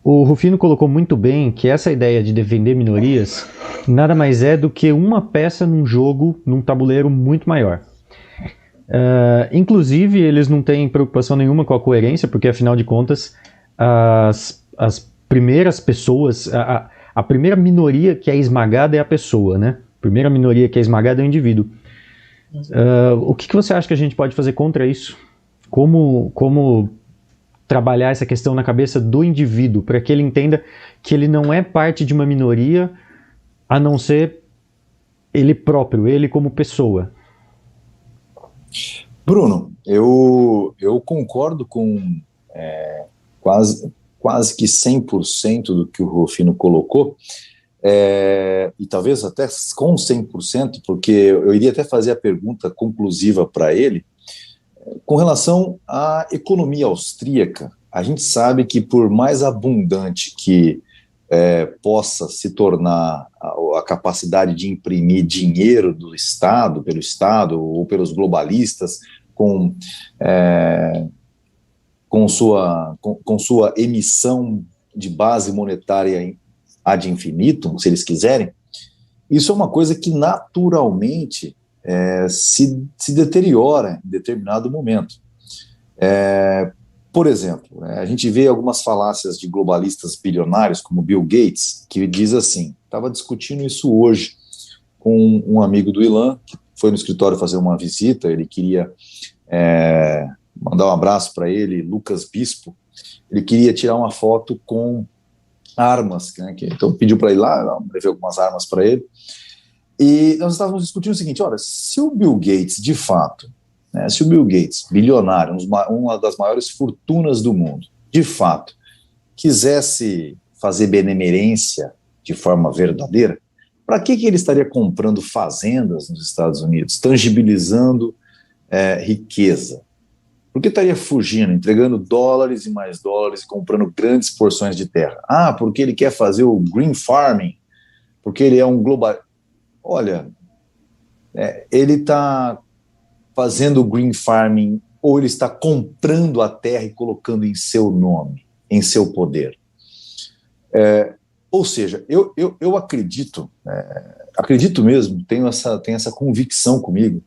O Rufino colocou muito bem que essa ideia de defender minorias nada mais é do que uma peça num jogo, num tabuleiro muito maior. Inclusive, eles não têm preocupação nenhuma com a coerência, porque afinal de contas, as primeiras pessoas, a primeira minoria que é esmagada é a pessoa, né? A primeira minoria que é esmagada é o indivíduo. O que você acha que a gente pode fazer contra isso? Como trabalhar essa questão na cabeça do indivíduo, para que ele entenda que ele não é parte de uma minoria, a não ser ele próprio, ele como pessoa? Bruno, eu concordo com quase que 100% do que o Rufino colocou, e talvez até com 100%, porque eu iria até fazer a pergunta conclusiva para ele, com relação à economia austríaca. A gente sabe que por mais abundante que possa se tornar a capacidade de imprimir dinheiro do Estado, pelo Estado ou pelos globalistas, com sua emissão de base monetária ad infinitum, se eles quiserem, isso é uma coisa que naturalmente se deteriora em determinado momento. Por exemplo, a gente vê algumas falácias de globalistas bilionários, como Bill Gates, que diz assim, estava discutindo isso hoje com um amigo do Ilan, que foi no escritório fazer uma visita. Ele queria mandar um abraço para ele, Lucas Bispo. Ele queria tirar uma foto com armas, né, então pediu para ir lá, levei algumas armas para ele, e nós estávamos discutindo o seguinte: olha, se o Bill Gates, de fato, né, se o Bill Gates, bilionário, uma das maiores fortunas do mundo, de fato, quisesse fazer benemerência de forma verdadeira, para que ele estaria comprando fazendas nos Estados Unidos, tangibilizando riqueza? Por que estaria fugindo, entregando dólares e mais dólares, comprando grandes porções de terra? Ah, porque ele quer fazer o green farming, porque ele é um global... Olha, ele está fazendo o green farming, ou ele está comprando a terra e colocando em seu nome, em seu poder. Ou seja, eu acredito, acredito mesmo, tenho essa convicção comigo,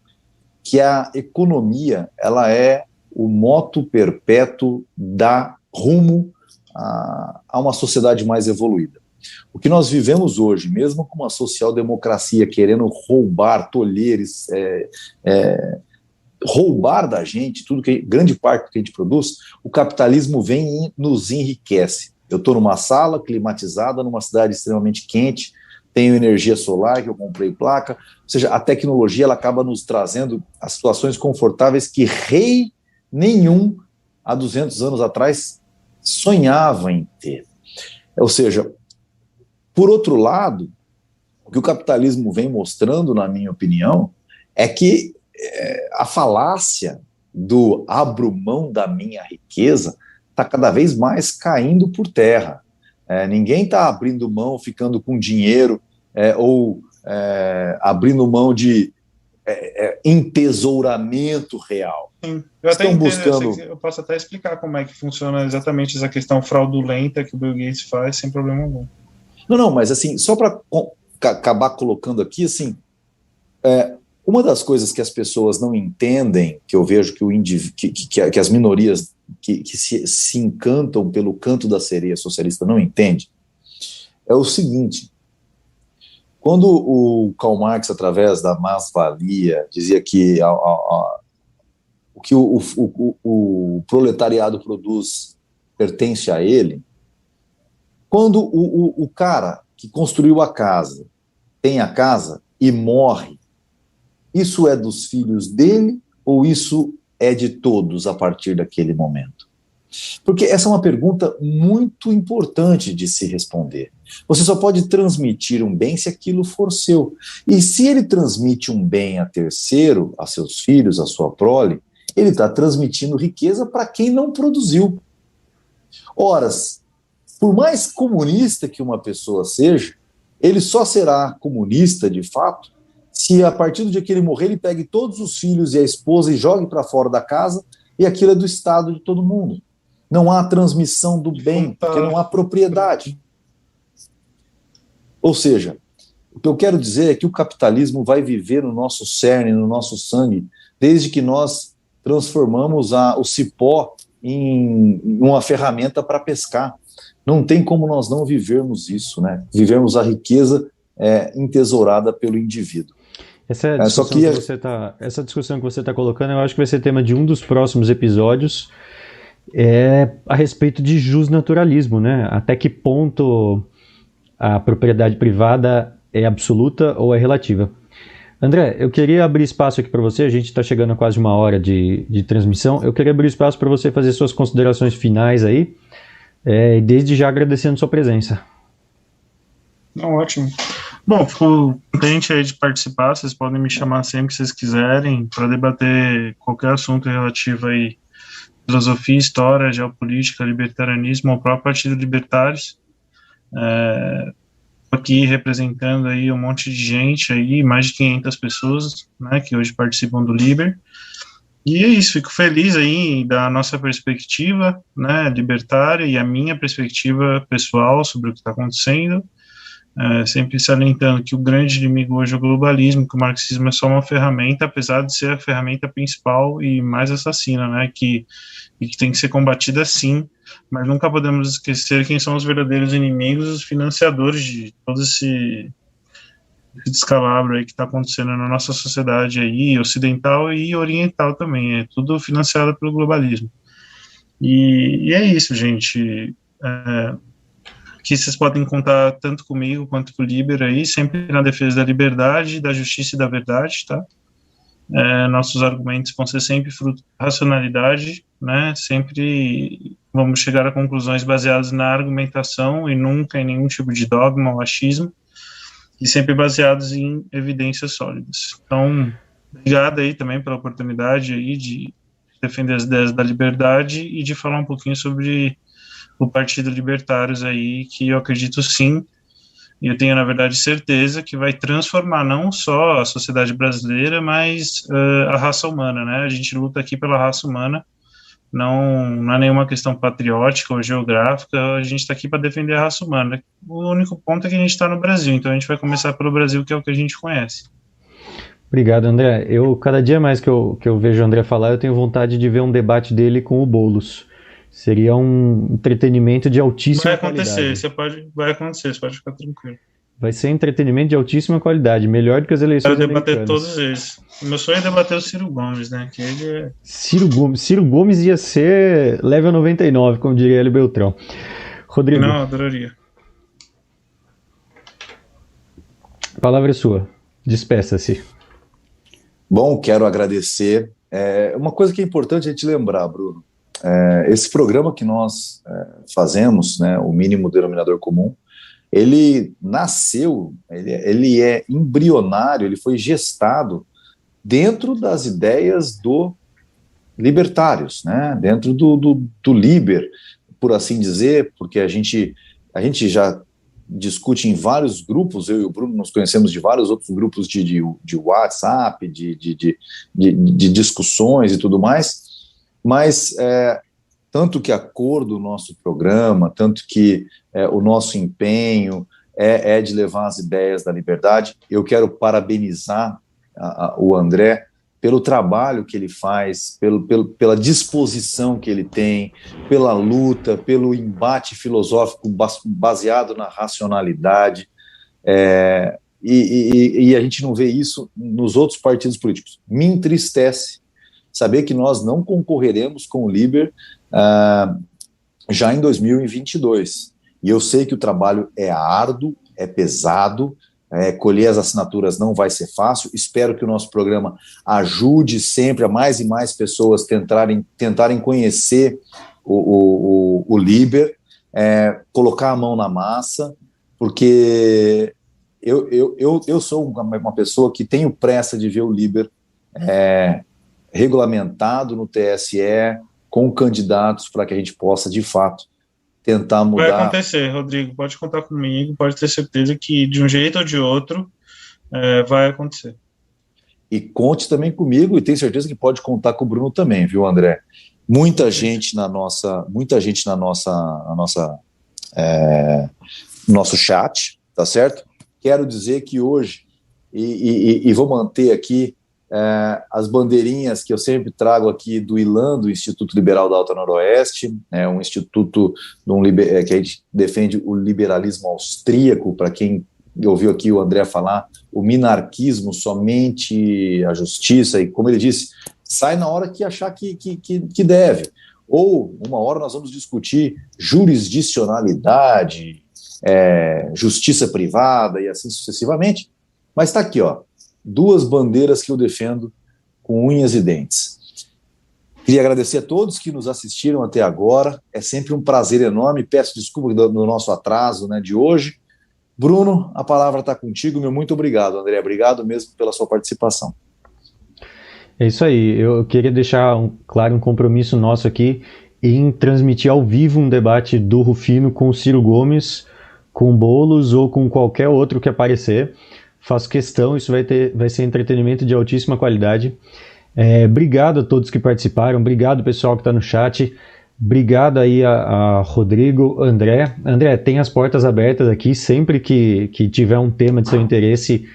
que a economia, ela é o moto perpétuo dá rumo a uma sociedade mais evoluída. O que nós vivemos hoje, mesmo com uma social-democracia querendo roubar, tolheres, roubar da gente grande parte do que a gente produz, o capitalismo vem e nos enriquece. Eu estou numa sala climatizada, numa cidade extremamente quente, tenho energia solar, que eu comprei placa, ou seja, a tecnologia ela acaba nos trazendo as situações confortáveis que rei nenhum, há 200 anos atrás, sonhava em ter. Ou seja, por outro lado, o que o capitalismo vem mostrando, na minha opinião, é que a falácia do abro mão da minha riqueza está cada vez mais caindo por terra. Ninguém está abrindo mão, ficando com dinheiro, ou abrindo mão de entesouramento real. Sim. Eu até entendo, eu posso até explicar como é que funciona exatamente essa questão fraudulenta que o Bill Gates faz sem problema algum. Não, mas assim, só para acabar colocando aqui, assim, uma das coisas que as pessoas não entendem, que eu vejo que as minorias que se encantam pelo canto da sereia socialista não entendem, é o seguinte: quando o Karl Marx, através da mais-valia, dizia que o que o proletariado produz pertence a ele, quando o cara que construiu a casa tem a casa e morre, isso é dos filhos dele ou isso é de todos a partir daquele momento? Porque essa é uma pergunta muito importante de se responder. Você só pode transmitir um bem se aquilo for seu. E se ele transmite um bem a terceiro, a seus filhos, a sua prole, ele está transmitindo riqueza para quem não produziu. Ora, por mais comunista que uma pessoa seja, ele só será comunista de fato se a partir do dia que ele morrer ele pegue todos os filhos e a esposa e jogue para fora da casa e aquilo é do Estado de todo mundo. Não há transmissão do bem, porque não há propriedade. Ou seja, o que eu quero dizer é que o capitalismo vai viver no nosso cerne, no nosso sangue, desde que nós transformamos o cipó em uma ferramenta para pescar. Não tem como nós não vivermos isso, né? Vivermos a riqueza entesourada pelo indivíduo. Essa discussão que você está colocando, eu acho que vai ser tema de um dos próximos episódios, a respeito de justnaturalismo, né? Até que ponto a propriedade privada é absoluta ou é relativa. André, eu queria abrir espaço aqui para você, a gente está chegando a quase uma hora de transmissão, eu queria abrir espaço para você fazer suas considerações finais aí, desde já agradecendo sua presença. Não, ótimo. Bom, fico contente aí de participar, vocês podem me chamar sempre que vocês quiserem para debater qualquer assunto relativo aí filosofia, história, geopolítica, libertarianismo, ou próprio Partido Libertários. Aqui representando aí um monte de gente aí, mais de 500 pessoas, né, que hoje participam do Liber. E é isso, fico feliz aí da nossa perspectiva, né, libertária e a minha perspectiva pessoal sobre o que está acontecendo. Sempre salientando que o grande inimigo hoje é o globalismo, que o marxismo é só uma ferramenta, apesar de ser a ferramenta principal e mais assassina, né, que tem que ser combatida sim, mas nunca podemos esquecer quem são os verdadeiros inimigos, os financiadores de todo descalabro aí que está acontecendo na nossa sociedade aí, ocidental e oriental também, é tudo financiado pelo globalismo. E é isso, gente. Que vocês podem contar tanto comigo quanto com o Liber aí, sempre na defesa da liberdade, da justiça e da verdade, tá? Nossos argumentos vão ser sempre fruto da racionalidade, né? Sempre vamos chegar a conclusões baseadas na argumentação e nunca em nenhum tipo de dogma ou achismo, e sempre baseados em evidências sólidas. Então, obrigado aí também pela oportunidade aí de defender as ideias da liberdade e de falar um pouquinho sobre o Partido Libertários aí, que eu acredito sim, e eu tenho, na verdade, certeza que vai transformar não só a sociedade brasileira, mas a raça humana, né? A gente luta aqui pela raça humana, não é nenhuma questão patriótica ou geográfica, a gente está aqui para defender a raça humana. O único ponto é que a gente está no Brasil, então a gente vai começar pelo Brasil, que é o que a gente conhece. Obrigado, André. Cada dia mais que eu vejo o André falar, eu tenho vontade de ver um debate dele com o Boulos. Seria um entretenimento de altíssima qualidade. Vai acontecer, você pode ficar tranquilo. Vai ser entretenimento de altíssima qualidade, melhor do que as eleições americanas. Debater todos eles. O meu sonho é debater o Ciro Gomes, né? Que ele é... Ciro Gomes ia ser level 99, como diria Hélio Beltrão. Rodrigo. Não, adoraria. A palavra é sua. Despeça-se. Bom, quero agradecer. Uma coisa que é importante a gente lembrar, Bruno. Esse programa que nós fazemos, né, o mínimo denominador comum, ele nasceu, ele é embrionário, ele foi gestado dentro das ideias do libertários, né, dentro do Liber, por assim dizer, porque a gente já discute em vários grupos, eu e o Bruno nos conhecemos de vários outros grupos de WhatsApp, de discussões e tudo mais, mas tanto que a cor do nosso programa, tanto que o nosso empenho é de levar as ideias da liberdade. Eu quero parabenizar o André pelo trabalho que ele faz, pela disposição que ele tem, pela luta, pelo embate filosófico baseado na racionalidade, e a gente não vê isso nos outros partidos políticos. Me entristece saber que nós não concorreremos com o Liber já em 2022. E eu sei que o trabalho é árduo, é pesado, colher as assinaturas não vai ser fácil. Espero que o nosso programa ajude sempre a mais e mais pessoas tentarem conhecer o Liber, colocar a mão na massa, porque eu sou uma pessoa que tenho pressa de ver o Liber regulamentado no TSE, com candidatos para que a gente possa, de fato, tentar mudar. Vai acontecer, Rodrigo, pode contar comigo, pode ter certeza que, de um jeito ou de outro, vai acontecer. E conte também comigo, e tenho certeza que pode contar com o Bruno também, viu, André? Muita gente no nosso chat, tá certo? Quero dizer que hoje, e vou manter aqui, as bandeirinhas que eu sempre trago aqui do ILAN, do Instituto Liberal da Alta Noroeste, um instituto que a gente defende o liberalismo austríaco, para quem ouviu aqui o André falar, o minarquismo, somente a justiça, e como ele disse, sai na hora que achar que deve, ou uma hora nós vamos discutir jurisdicionalidade, justiça privada e assim sucessivamente, mas está aqui, ó, duas bandeiras que eu defendo com unhas e dentes. Queria agradecer a todos que nos assistiram até agora, é sempre um prazer enorme, peço desculpa do nosso atraso, né, de hoje. Bruno, a palavra está contigo, meu muito obrigado, André, obrigado mesmo pela sua participação. É isso aí, eu queria deixar claro um compromisso nosso aqui em transmitir ao vivo um debate do Rufino com o Ciro Gomes, com o Boulos ou com qualquer outro que aparecer. Faço questão, isso vai ser entretenimento de altíssima qualidade. Obrigado a todos que participaram, obrigado pessoal que está no chat, obrigado aí a Rodrigo, André. André, tem as portas abertas aqui, sempre que tiver um tema de seu interesse,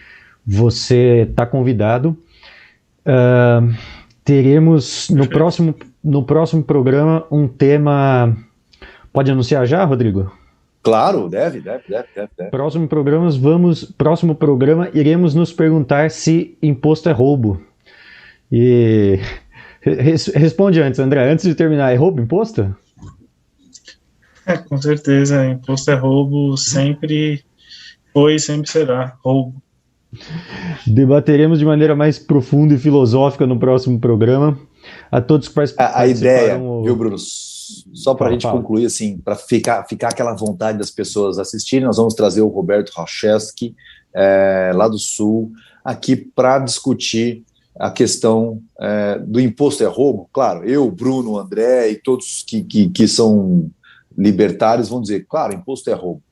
você está convidado. Teremos no próximo programa um tema... Pode anunciar já, Rodrigo? Claro, deve. Próximo programa iremos nos perguntar se imposto é roubo. E responde antes, André, antes de terminar, é roubo imposto? Com certeza, imposto é roubo, sempre foi e sempre será roubo. Debateremos de maneira mais profunda e filosófica no próximo programa. A todos que participaram. A ideia, viu, Bruno? Só para a gente concluir, assim, para ficar aquela vontade das pessoas assistirem, nós vamos trazer o Roberto Raucheski, lá do Sul, aqui para discutir a questão do imposto é roubo. Claro, eu, Bruno, André e todos que são libertários vão dizer, claro, imposto é roubo.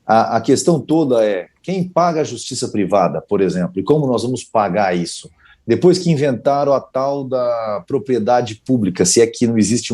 A questão toda é quem paga a justiça privada, por exemplo, e como nós vamos pagar isso? Depois que inventaram a tal da propriedade pública, se é que não existe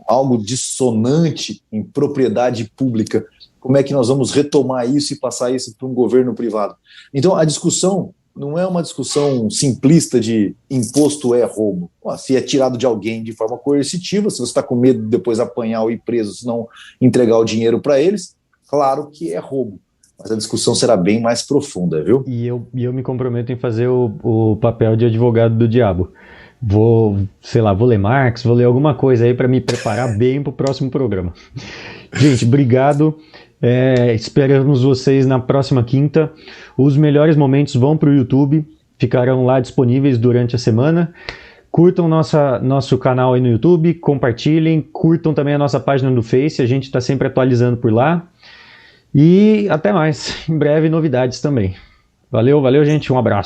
algo dissonante em propriedade pública, como é que nós vamos retomar isso e passar isso para um governo privado? Então, a discussão não é uma discussão simplista de imposto é roubo. Se é tirado de alguém de forma coercitiva, se você está com medo de depois apanhar ou ir preso, se não entregar o dinheiro para eles, claro que é roubo. Mas a discussão será bem mais profunda, viu? E eu me comprometo em fazer o papel de advogado do diabo. Vou ler Marx, vou ler alguma coisa aí para me preparar bem para o próximo programa. Gente, obrigado. Esperamos vocês na próxima quinta. Os melhores momentos vão para o YouTube, ficarão lá disponíveis durante a semana. Curtam nosso canal aí no YouTube, compartilhem, curtam também a nossa página no Face, a gente está sempre atualizando por lá. E até mais, em breve novidades também. Valeu, gente, um abraço.